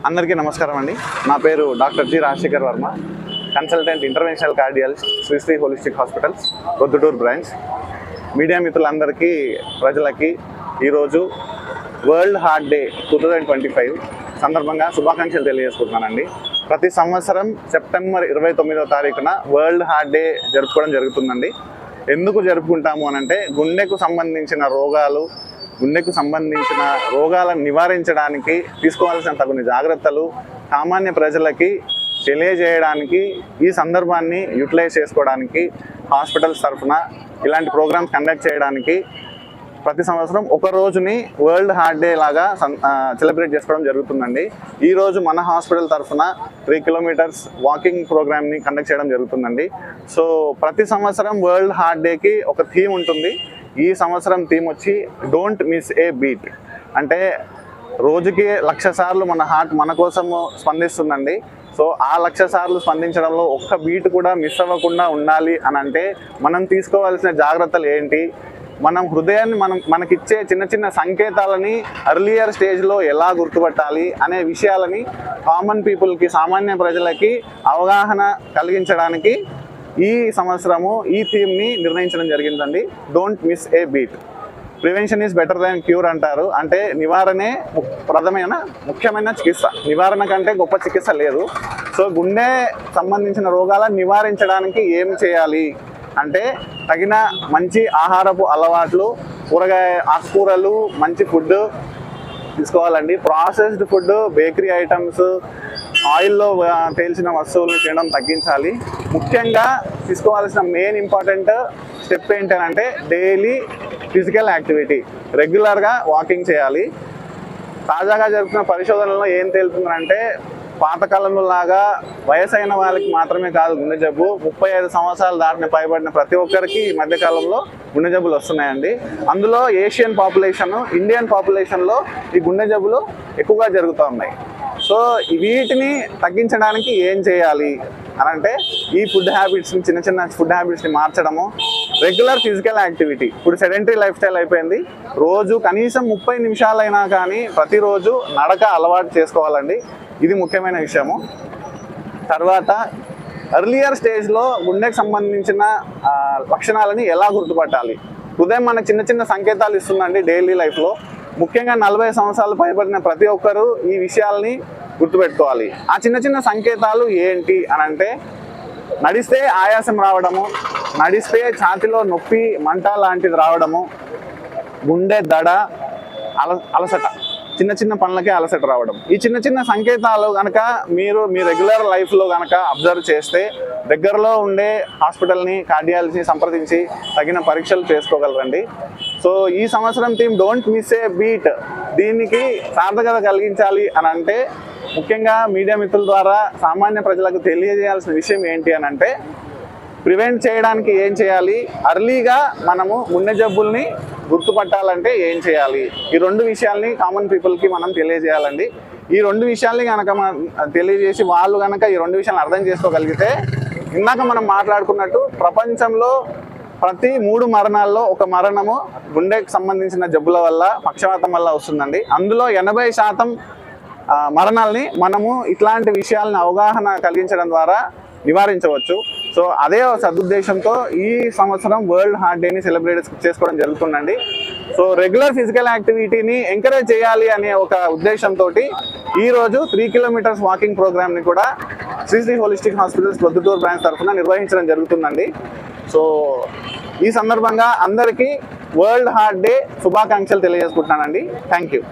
అందరికీ నమస్కారం అండి. నా పేరు doctor G Rajasekhar Varma, consultant interventional cardiologist Sri holistic hospitals Proddatur branch. Media మిత్రులందరికీ ప్రజలకి ఈరోజు వరల్డ్ హార్ట్ డే 2025 సందర్భంగా శుభాకాంక్షలు తెలియజేసుకుంటున్నానండి. ప్రతి సంవత్సరం సెప్టెంబర్ 29వ తారీఖున వరల్డ్ హార్ట్ డే జరుపుకోవడం జరుగుతుందండి. ఎందుకు జరుపుకుంటాము అనంటే గుండెకు సంబంధించిన రోగాలను నివారించడానికి తీసుకోవాల్సిన తగిన జాగ్రత్తలు సామాన్య ప్రజలకి తెలియజేయడానికి, ఈ సందర్భాన్ని యూటిలైజ్ చేసుకోవడానికి హాస్పిటల్స్ తరఫున ఇలాంటి ప్రోగ్రామ్స్ కండక్ట్ చేయడానికి ప్రతి సంవత్సరం ఒక రోజుని వరల్డ్ హార్ట్ డే లాగా సెలబ్రేట్ చేసుకోవడం జరుగుతుందండి. ఈరోజు మన హాస్పిటల్ తరఫున 3 కిలోమీటర్స్ వాకింగ్ ప్రోగ్రామ్ని కండక్ట్ చేయడం జరుగుతుందండి. సో ప్రతి సంవత్సరం వరల్డ్ హార్ట్ డేకి ఒక థీమ్ ఉంటుంది. ఈ సంవత్సరం థీమ్ వచ్చి డోంట్ మిస్ ఏ బీట్. అంటే రోజుకి 1,00,000 సార్లు మన హార్ట్ మన కోసము స్పందిస్తుందండి. సో ఆ 1,00,000 సార్లు స్పందించడంలో ఒక్క బీట్ కూడా మిస్ అవ్వకుండా ఉండాలి అని అంటే మనం తీసుకోవాల్సిన జాగ్రత్తలు ఏంటి, మనం హృదయాన్ని మనకిచ్చే చిన్న చిన్న సంకేతాలని అర్లియర్ స్టేజ్లో ఎలా గుర్తుపట్టాలి అనే విషయాలని కామన్ పీపుల్కి, సామాన్య ప్రజలకి అవగాహన కలిగించడానికి ఈ సంవత్సరము ఈ థీమ్ని నిర్ణయించడం జరిగిందండి. Don't miss A beat. Prevention is better than cure అంటారు. అంటే నివారణే ముఖ్యమైన చికిత్స. నివారణ కంటే గొప్ప చికిత్స లేదు. సో గుండె సంబంధించిన రోగాలను నివారించడానికి ఏం చేయాలి అంటే తగిన మంచి ఆహారపు అలవాట్లు, ఆకుకూరలు, మంచి ఫుడ్ తీసుకోవాలండి. ప్రాసెస్డ్ ఫుడ్, బేకరీ ఐటమ్స్, ఆయిల్లో తేల్చిన వస్తువులను తినడం తగ్గించాలి. ముఖ్యంగా తీసుకోవాల్సిన మెయిన్ ఇంపార్టెంట్ స్టెప్ ఏంటంటే డైలీ ఫిజికల్ యాక్టివిటీ, రెగ్యులర్గా వాకింగ్ చేయాలి. తాజాగా జరుగుతున్న పరిశోధనలో ఏం తేలుతుందంటే పాతకాలంలో లాగా వయసైన వాళ్ళకి మాత్రమే కాదు గుండె జబ్బు, 35 సంవత్సరాలు దాటిన పైబడిన ప్రతి ఒక్కరికి ఈ మధ్యకాలంలో గుండె జబ్బులు వస్తున్నాయండి. అందులో ఏషియన్ పాపులేషన్, ఇండియన్ పాపులేషన్లో ఈ గుండె జబ్బులు ఎక్కువగా జరుగుతూ ఉన్నాయి. సో వీటిని తగ్గించడానికి ఏం చేయాలి అని అంటే ఈ ఫుడ్ హ్యాబిట్స్ని, చిన్న చిన్న ఫుడ్ హ్యాబిట్స్ని మార్చడము, రెగ్యులర్ ఫిజికల్ యాక్టివిటీ. ఇప్పుడు సెడెంటరీ లైఫ్ స్టైల్ అయిపోయింది. రోజు కనీసం 30 నిమిషాలైనా కానీ ప్రతిరోజు నడక అలవాటు చేసుకోవాలండి. ఇది ముఖ్యమైన విషయము. తర్వాత ఎర్లియర్ స్టేజ్లో గుండెకు సంబంధించిన లక్షణాలని ఎలా గుర్తుపట్టాలి. హృదయం మనకు చిన్న చిన్న సంకేతాలు ఇస్తుందండి డైలీ లైఫ్లో. ముఖ్యంగా 40 సంవత్సరాలు పైబడిన ప్రతి ఒక్కరూ ఈ విషయాల్ని గుర్తుపెట్టుకోవాలి. ఆ చిన్న చిన్న సంకేతాలు ఏంటి అని అంటే నడిస్తే ఆయాసం రావడము, నడిస్తే ఛాతిలో నొప్పి, మంట లాంటిది రావడము, గుండె దడ, అలసట, చిన్న చిన్న పనులకే అలసట రావడం. ఈ చిన్న చిన్న సంకేతాలు కనుక మీరు మీ రెగ్యులర్ లైఫ్లో కనుక అబ్జర్వ్ చేస్తే దగ్గరలో ఉండే హాస్పిటల్ని, కార్డియాలజీని సంప్రదించి తగిన పరీక్షలు చేసుకోగలరండి. సో ఈ సంవత్సరం theme don't miss A beat. దీనికి సార్థకత కలిగించాలి అని అంటే ముఖ్యంగా మీడియా మిత్రుల ద్వారా సామాన్య ప్రజలకు తెలియజేయాల్సిన విషయం ఏంటి అని అంటే ప్రివెంట్ చేయడానికి ఏం చేయాలి, అర్లీగా మనము గుండె జబ్బుల్ని గుర్తుపట్టాలంటే ఏం చేయాలి. ఈ 2 విషయాల్ని కామన్ పీపుల్కి మనం తెలియజేయాలండి. ఈ 2 విషయాల్ని కనుక తెలియజేసి వాళ్ళు కనుక ఈ 2 విషయాలను అర్థం చేసుకోగలిగితే ఇందాక మనం మాట్లాడుకున్నట్టు ప్రపంచంలో ప్రతి 3 మరణాల్లో ఒక మరణము గుండెకు సంబంధించిన జబ్బుల వల్ల, పక్షవాతం వల్ల వస్తుందండి. అందులో 80% మరణాలని మనము ఇట్లాంటి విషయాలను అవగాహన కలిగించడం ద్వారా నివారించవచ్చు. సో అదే సదుద్దేశంతో ఈ సంవత్సరం వరల్డ్ హార్ట్ డేని సెలబ్రేట్ చేసుకోవడం జరుగుతుందండి. సో రెగ్యులర్ ఫిజికల్ యాక్టివిటీని ఎంకరేజ్ చేయాలి అనే ఒక ఉద్దేశంతో ఈరోజు 3 కిలోమీటర్స్ వాకింగ్ ప్రోగ్రామ్ని కూడా Sri holistic hospitals Proddatur branch తరఫున నిర్వహించడం జరుగుతుందండి. సో ఈ సందర్భంగా అందరికీ వరల్డ్ హార్ట్ డే శుభాకాంక్షలు తెలియజేసుకుంటున్నానండి. Thank you.